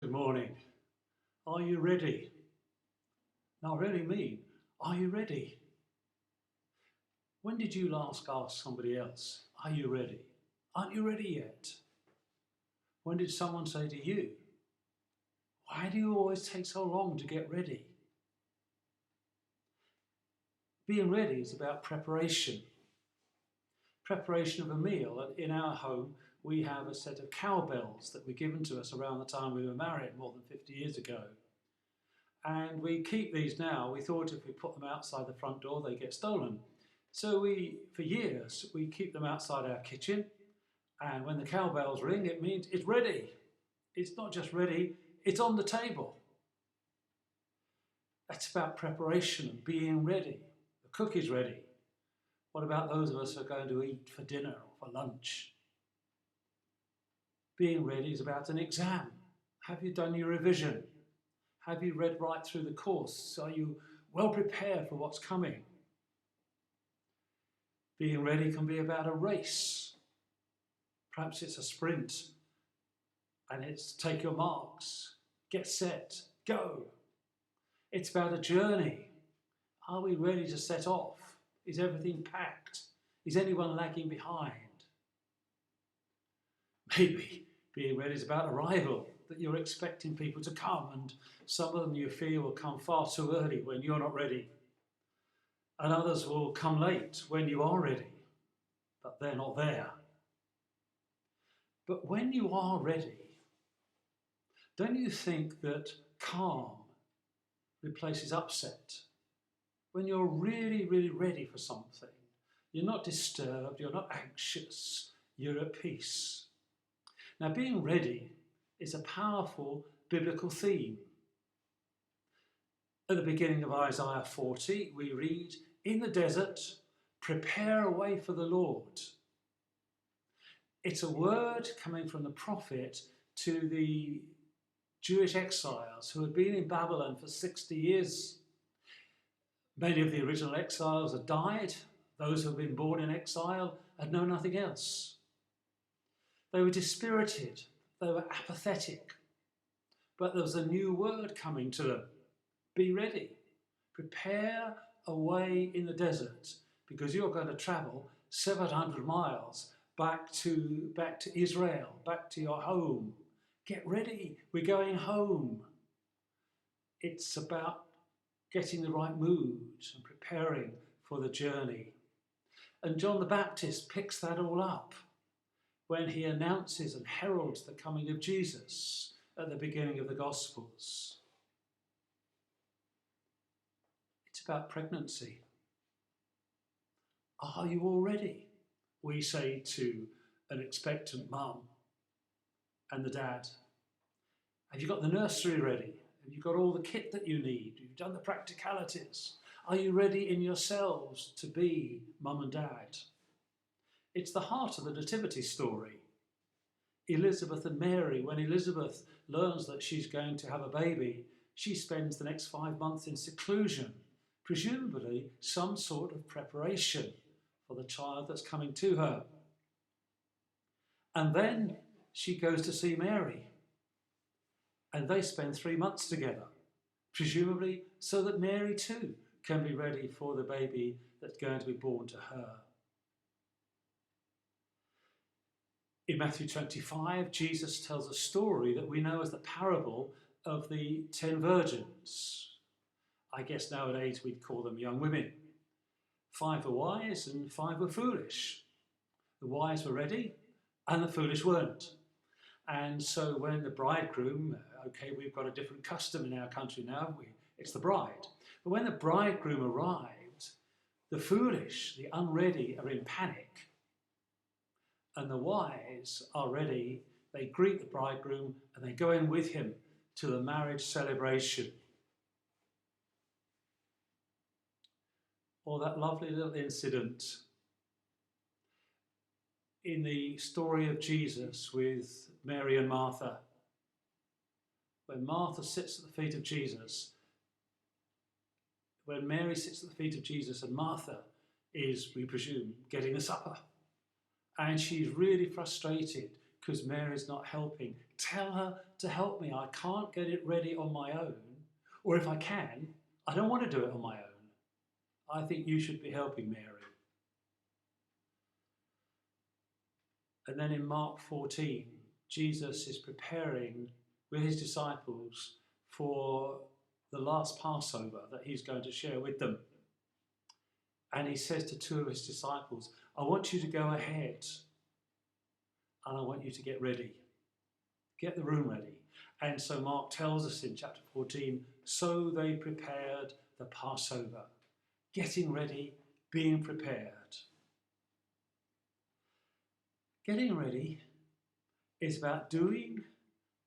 Good morning. Are you ready? Now, I really mean, are you ready? When did you last ask somebody else, are you ready? Aren't you ready yet? When did someone say to you, why do you always take so long to get ready? Being ready is about preparation. Preparation of a meal. And in our home, we have a set of cowbells that were given to us around the time we were married more than 50 years ago. And we keep these now. We thought if we put them outside the front door, they get stolen. So for years, we keep them outside our kitchen. And when the cowbells ring, it means it's ready. It's not just ready, it's on the table. That's about preparation and being ready. The cook is ready. What about those of us who are going to eat for dinner or for lunch? Being ready is about an exam. Have you done your revision? Have you read right through the course? Are you well prepared for what's coming? Being ready can be about a race. Perhaps it's a sprint and it's take your marks, get set, go. It's about a journey. Are we ready to set off? Is everything packed? Is anyone lagging behind? Maybe being ready is about arrival, that you're expecting people to come and some of them you fear will come far too early when you're not ready. And others will come late when you are ready, but they're not there. But when you are ready, don't you think that calm replaces upset? When you're really, really ready for something, you're not disturbed, you're not anxious, you're at peace. Now, being ready is a powerful biblical theme. At the beginning of Isaiah 40, we read, "In the desert, prepare a way for the Lord." It's a word coming from the prophet to the Jewish exiles who had been in Babylon for 60 years. Many of the original exiles had died. Those who had been born in exile had known nothing else. They were dispirited. They were apathetic. But there was a new word coming to them. Be ready. Prepare a way in the desert because you're going to travel 700 miles back to Israel, back to your home. Get ready. We're going home. It's about getting the right mood and preparing for the journey. And John the Baptist picks that all up when he announces and heralds the coming of Jesus at the beginning of the Gospels. It's about pregnancy. Are you all ready? We say to an expectant mum and the dad. Have you got the nursery ready? Have you got all the kit that you need? You've done the practicalities. Are you ready in yourselves to be mum and dad? It's the heart of the nativity story. Elizabeth and Mary, when Elizabeth learns that she's going to have a baby, she spends the next 5 months in seclusion, presumably some sort of preparation for the child that's coming to her. And then she goes to see Mary. And they spend 3 months together, presumably so that Mary too can be ready for the baby that's going to be born to her. In Matthew 25, Jesus tells a story that we know as the parable of the 10 virgins. I guess nowadays we'd call them young women. 5 were wise and 5 were foolish. The wise were ready and the foolish weren't. And so when the bridegroom, okay, we've got a different custom in our country now, haven't we? It's the bride. But when the bridegroom arrived, the foolish, the unready are in panic. And the wise are ready. They greet the bridegroom and they go in with him to the marriage celebration. Or that lovely little incident in the story of Jesus with Mary and Martha. When Martha sits at the feet of Jesus, when Mary sits at the feet of Jesus and Martha is, we presume, getting the supper. And she's really frustrated because Mary's not helping. Tell her to help me. I can't get it ready on my own. Or if I can, I don't want to do it on my own. I think you should be helping Mary. And then in Mark 14, Jesus is preparing with his disciples for the last Passover that he's going to share with them. And he says to two of his disciples, I want you to go ahead and I want you to get ready. Get the room ready. And so Mark tells us in chapter 14, so they prepared the Passover. Getting ready, being prepared. Getting ready is about doing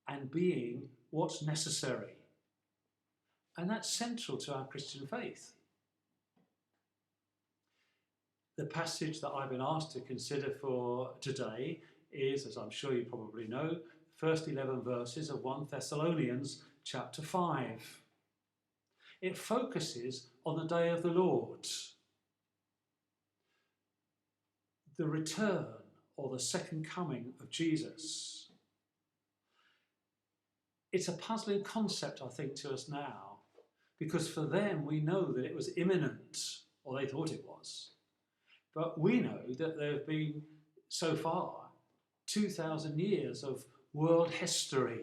and being what's necessary. And that's central to our Christian faith. The passage that I've been asked to consider for today is, as I'm sure you probably know, the first 11 verses of 1 Thessalonians chapter 5. It focuses on the day of the Lord, the return or the second coming of Jesus. It's a puzzling concept, I think, to us now, because for them we know that it was imminent, or they thought it was. But we know that there have been, so far, 2,000 years of world history.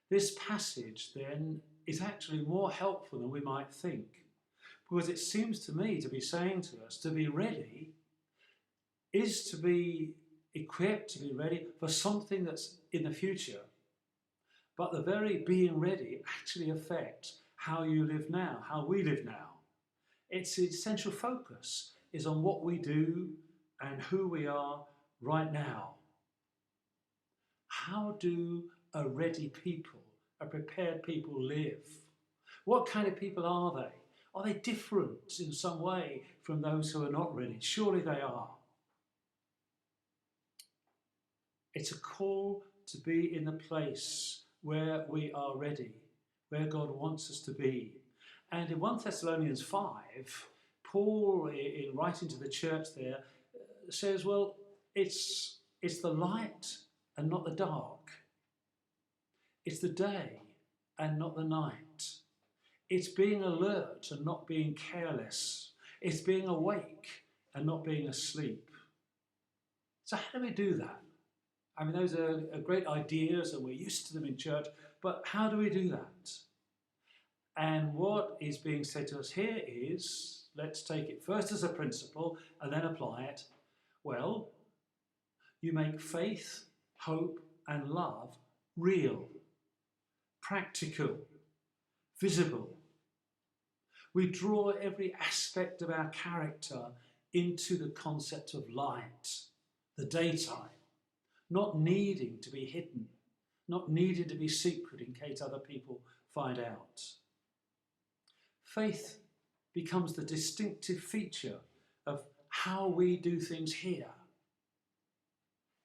This passage, then, is actually more helpful than we might think, because it seems to me to be saying to us, to be ready is to be equipped, to be ready for something that's in the future. But the very being ready actually affects how you live now, how we live now. Its essential focus is on what we do and who we are right now. How do a ready people, a prepared people live? What kind of people are they? Are they different in some way from those who are not ready? Surely they are. It's a call to be in the place where we are ready, where God wants us to be. And in 1 Thessalonians 5, Paul, in writing to the church there, says, well, it's the light and not the dark. It's the day and not the night. It's being alert and not being careless. It's being awake and not being asleep. So how do we do that? I mean, those are great ideas and we're used to them in church, but how do we do that? And what is being said to us here is, let's take it first as a principle and then apply it. Well, you make faith, hope and love real, practical, visible. We draw every aspect of our character into the concept of light, the daytime, not needing to be hidden, not needing to be secret in case other people find out. Faith becomes the distinctive feature of how we do things here.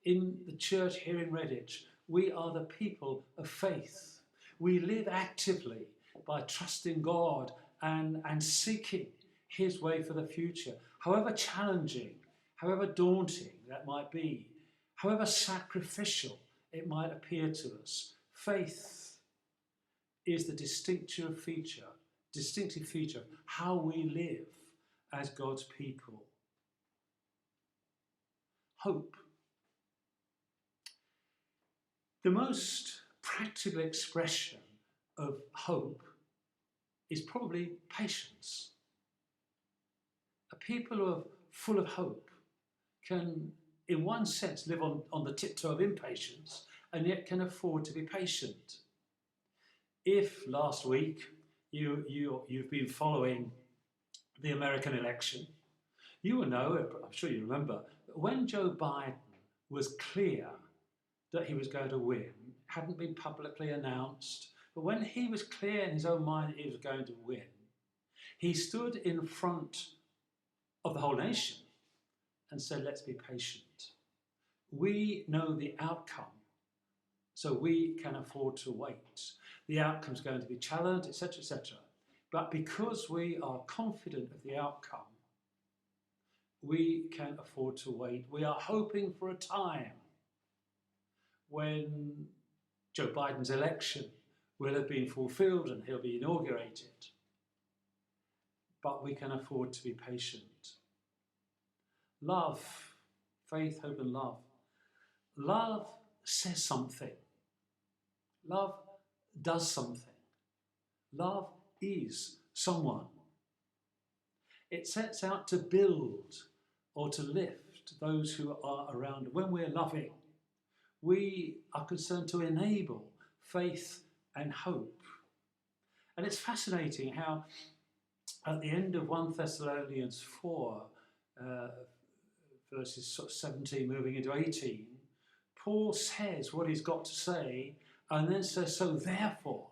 In the church here in Redditch, we are the people of faith. We live actively by trusting God and seeking his way for the future, however challenging, however daunting that might be, however sacrificial it might appear to us. Faith is the distinctive feature of how we live as God's people. Hope. The most practical expression of hope is probably patience. A people who are full of hope can, in one sense, live on the tiptoe of impatience and yet can afford to be patient. If last week you've been following the American election, you will know, I'm sure you remember, that when Joe Biden was clear that he was going to win, hadn't been publicly announced, but when he was clear in his own mind that he was going to win, he stood in front of the whole nation and said, let's be patient. We know the outcome, so we can afford to wait. The outcome's going to be challenged, etc., etc. But because we are confident of the outcome, we can afford to wait. We are hoping for a time when Joe Biden's election will have been fulfilled and he'll be inaugurated. But we can afford to be patient. Love, faith, hope, and love. Love says something. Love does something. Love is someone. It sets out to build or to lift those who are around. When we're loving, we are concerned to enable faith and hope. And it's fascinating how at the end of 1 Thessalonians 4, verses 17 moving into 18, Paul says what he's got to say and then says, so therefore,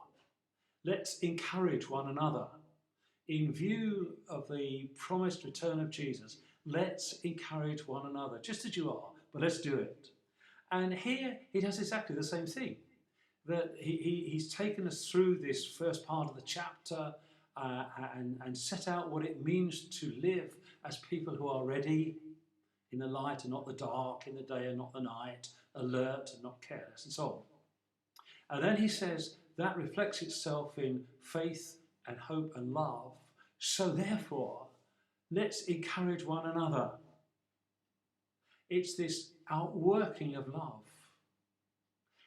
let's encourage one another. In view of the promised return of Jesus, let's encourage one another, just as you are, but let's do it. And here he does exactly the same thing. That he's taken us through this first part of the chapter and set out what it means to live as people who are ready in the light and not the dark, in the day and not the night, alert and not careless, and so on. And then he says that reflects itself in faith and hope and love. So therefore, let's encourage one another. It's this outworking of love.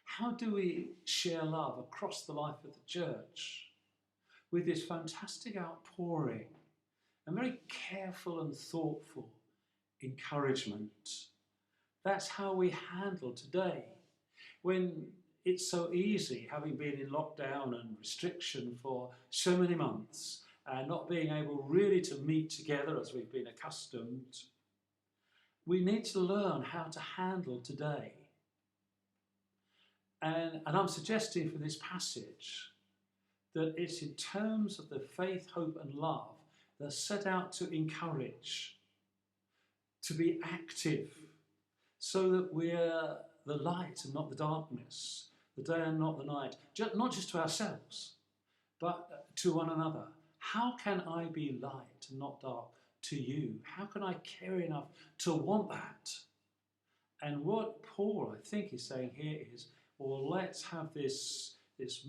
How do we share love across the life of the church? With this fantastic outpouring and very careful and thoughtful encouragement. That's how we handle today. When it's so easy, having been in lockdown and restriction for so many months, and not being able really to meet together as we've been accustomed, we need to learn how to handle today. And I'm suggesting for this passage that it's in terms of the faith, hope and love that's set out to encourage, to be active, so that we're the light and not the darkness, the day and not the night, not just to ourselves, but to one another. How can I be light and not dark to you? How can I care enough to want that? And what Paul, I think, is saying here is, well, let's have this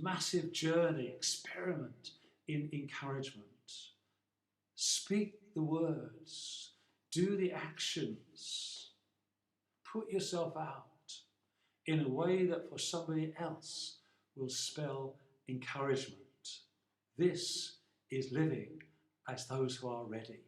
massive journey, experiment in encouragement. Speak the words, do the actions, put yourself out in a way that for somebody else will spell encouragement. This is living as those who are ready.